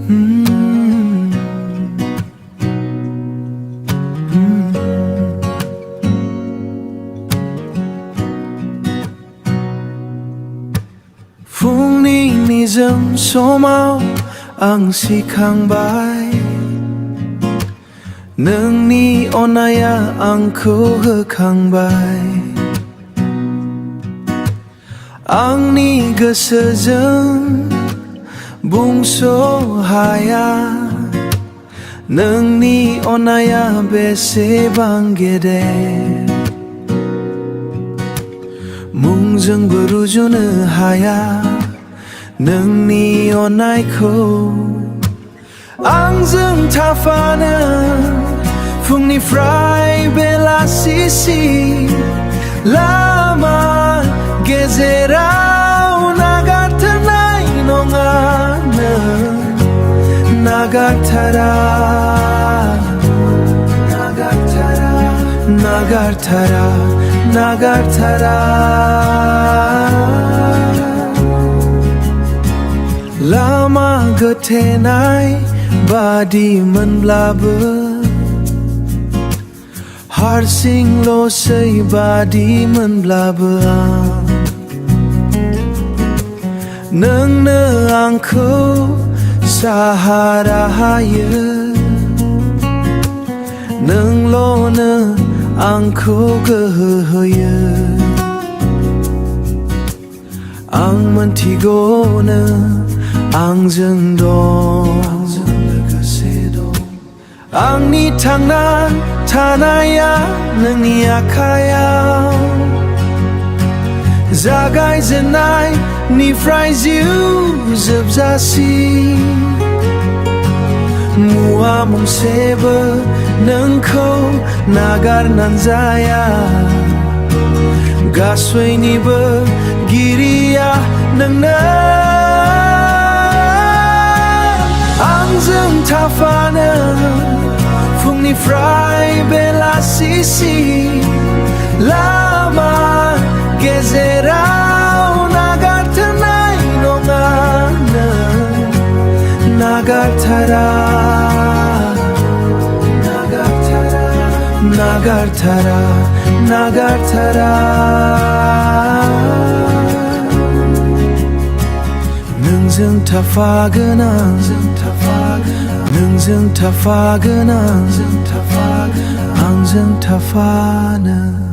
พรุ่งนี้นี่จะโซมาอังสีข้างใบหนึ่งนี้ออนายาอังคูเฮข้างใบอังนี้ก็เสือจังบุงโซหายาหนึ่งนี้ออนายาเบเซบังเกเดมุงจังบรูจุนหายาหนึ่งนี้ออนายโคอังจังท่าฟ้านะพรุ่งนี้ฟรายเบลาซีลามาเกเซราวนากัตนายนงานนากัตรานากัตรานากัตรานากัตราลามาเกเทนายบาดีมันบลาเบHar sing lo say badi man bla ba nang na ang ko sahara haye nang lo na ang ko ga ye ang man ti go na ang jeng do ang ni thang nan Tanaya nang yakaya Zagay zenay ni fries you zubzasi Mua mong seba nang ko nagar nanzaya Gasway ni ba giriya nang na Ang zeng tafana Phung ni fry bela sisi lama gezerau nagartanai nongana nagartara nagartara nagartara nagartara nungzeng tafaganang nungzeng tafaganang ang zeng tafana